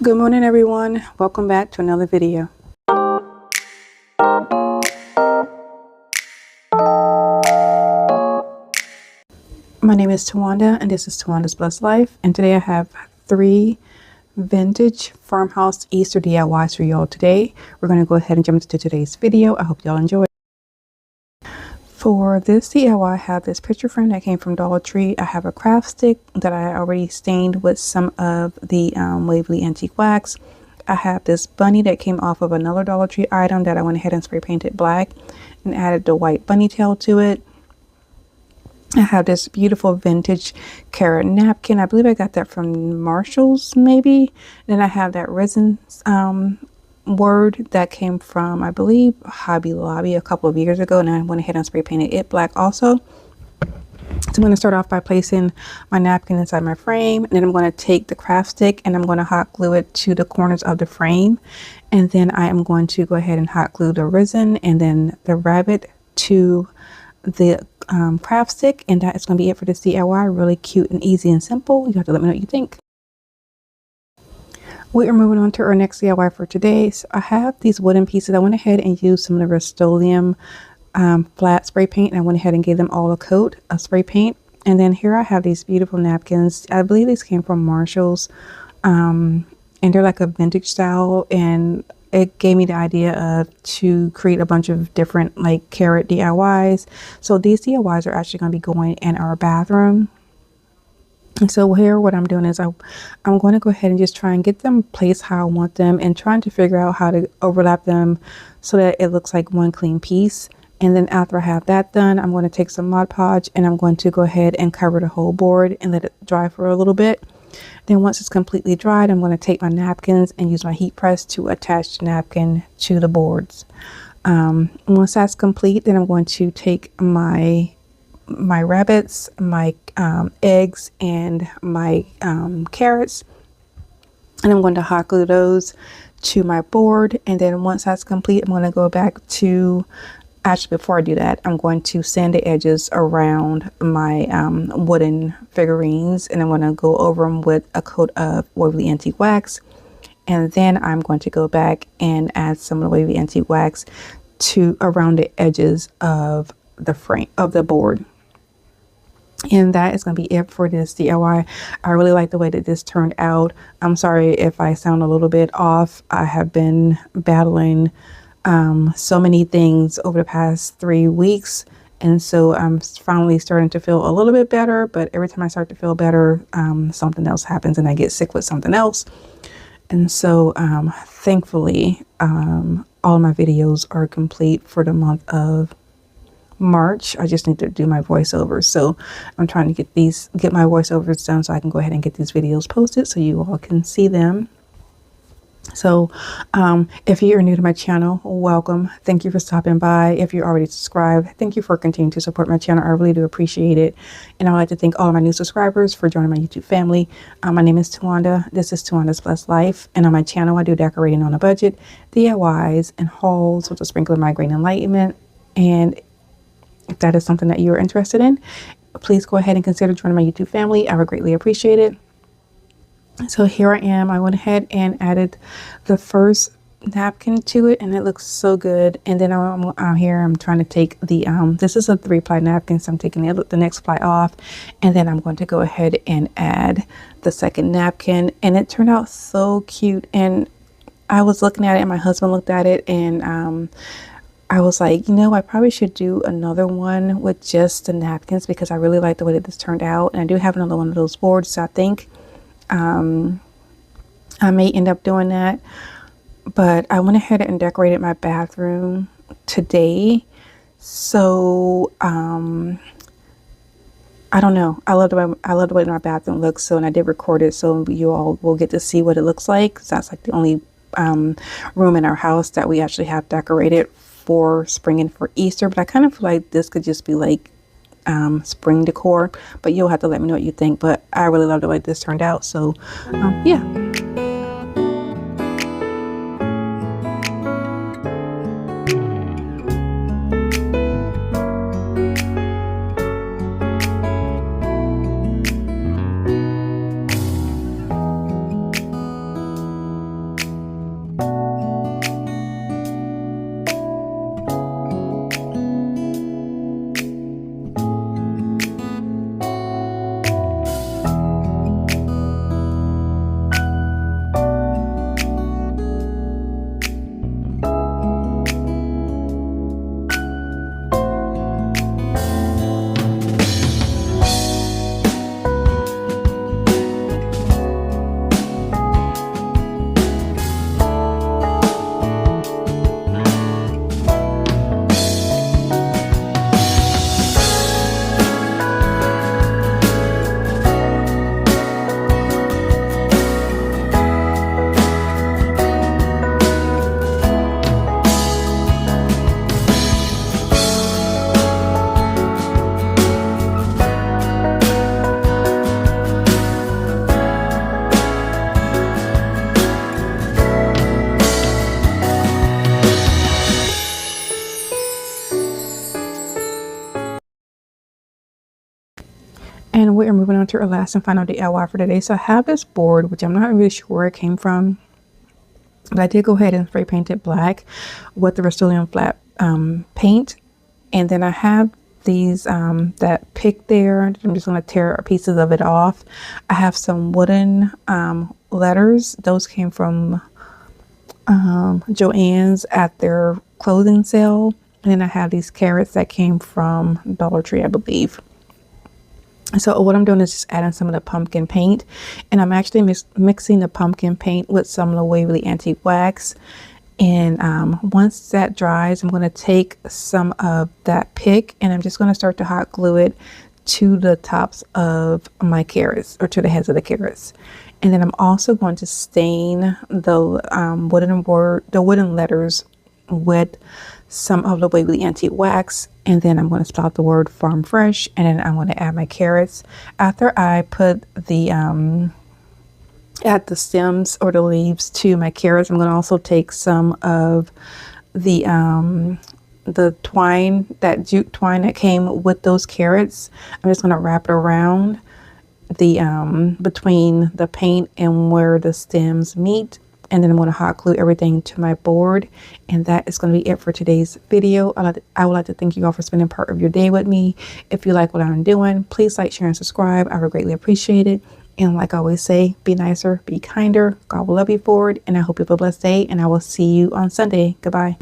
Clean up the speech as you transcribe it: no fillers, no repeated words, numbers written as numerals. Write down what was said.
Good morning, everyone. Welcome back to another video. My name is Tawanda and this is Tawanda's Blessed Life, and today I have 3 vintage farmhouse Easter DIYs for y'all. Today we're going to go ahead and jump into today's video. I hope y'all enjoy it. For this DIY, I have this picture frame that came from Dollar Tree. I have a craft stick that I already stained with some of the Waverly Antique Wax. I have this bunny that came off of another Dollar Tree item that I went ahead and spray painted black and added the white bunny tail to it. I have this beautiful vintage carrot napkin. I believe I got that from Marshall's, maybe. Then I have that resin word that came from, I believe, Hobby Lobby a couple of years ago, and I went ahead and spray painted it black also. So I'm going to start off by placing my napkin inside my frame, and then I'm going to take the craft stick and I'm going to hot glue it to the corners of the frame, and then I am going to go ahead and hot glue the resin and then the rabbit to the craft stick, and that is going to be it for this DIY. Really cute and easy and simple. You have to let me know what you think. We are moving on to our next DIY for today. So I have these wooden pieces. I went ahead and used some of the Rust-Oleum flat spray paint, and I went ahead and gave them all a coat of spray paint. And then here I have these beautiful napkins. I believe these came from Marshall's, and they're like a vintage style, and it gave me the idea of to create a bunch of different like carrot DIYs. So these DIYs are actually going to be going in our bathroom. And so here what I'm doing is I'm going to go ahead and just try and get them placed how I want them, and trying to figure out how to overlap them so that it looks like one clean piece. And then after I have that done, I'm going to take some Mod Podge and I'm going to go ahead and cover the whole board and let it dry for a little bit. Then once it's completely dried, I'm going to take my napkins and use my heat press to attach the napkin to the boards. Once that's complete, then I'm going to take my rabbits, my eggs, and my carrots, and I'm going to hot glue those to my board. And then once that's complete, I'm going to go back to, actually before I do that, I'm going to sand the edges around my wooden figurines, and I'm going to go over them with a coat of Waverly Antique Wax. And then I'm going to go back and add some of the Waverly Antique Wax to around the edges of the frame of the board. And that is going to be it for this DIY. I really like the way that this turned out. I'm sorry if I sound a little bit off. I have been battling so many things over the past 3 weeks, and so I'm finally starting to feel a little bit better. But every time I start to feel better, something else happens and I get sick with something else. And so thankfully all of my videos are complete for the month of March. I just need to do my voiceovers, so I'm trying to get my voiceovers done so I can go ahead and get these videos posted so you all can see them. So if you're new to my channel, welcome. Thank you for stopping by. If you're already subscribed, thank you for continuing to support my channel. I really do appreciate it. And I'd like to thank all of my new subscribers for joining my YouTube family. My name is Tawanda. This is Tawanda's Blessed Life. And on my channel, I do decorating on a budget, DIYs, and hauls with a sprinkle of migraine enlightenment. And if that is something that you're interested in, please go ahead and consider joining my YouTube family. I would greatly appreciate it. So here I am. I went ahead and added the first napkin to it, and it looks so good. And then I'm trying to take the this is a 3-ply napkin, so I'm taking the next ply off, and then I'm going to go ahead and add the second napkin. And it turned out so cute. And I was looking at it, and my husband looked at it, and I was like, you know, I probably should do another one with just the napkins, because I really like the way that this turned out. And I do have another one of those boards, so I think I may end up doing that. But I went ahead and decorated my bathroom today, so I don't know, I love the way my bathroom looks. So, and I did record it, so you all will get to see what it looks like, because that's like the only room in our house that we actually have decorated for spring and for Easter. But I kind of feel like this could just be like spring decor, but you'll have to let me know what you think. But I really love the way this turned out. So yeah. And we are moving on to our last and final DIY for today. So I have this board, which I'm not really sure where it came from, but I did go ahead and spray paint it black with the Rust-Oleum flat paint. And then I have these that pick there. I'm just going to tear pieces of it off. I have some wooden letters. Those came from Joann's at their clothing sale. And then I have these carrots that came from Dollar Tree, I believe. So what I'm doing is just adding some of the pumpkin paint, and I'm actually mixing the pumpkin paint with some of the Waverly Antique Wax. And once that dries, I'm going to take some of that pick and I'm just going to start to hot glue it to the tops of my carrots, or to the heads of the carrots. And then I'm also going to stain the wooden letters with some of the Waverly Antique Wax. And then I'm going to spell out the word Farm Fresh, and then I'm going to add my carrots. After I put the add the stems or the leaves to my carrots, I'm going to also take some of the twine, that jute twine that came with those carrots. I'm just going to wrap it around the between the paint and where the stems meet. And then I'm going to hot glue everything to my board. And that is going to be it for today's video. I would like to thank you all for spending part of your day with me. If you like what I'm doing, please like, share, and subscribe. I would greatly appreciate it. And like I always say, be nicer, be kinder. God will love you for it. And I hope you have a blessed day. And I will see you on Sunday. Goodbye.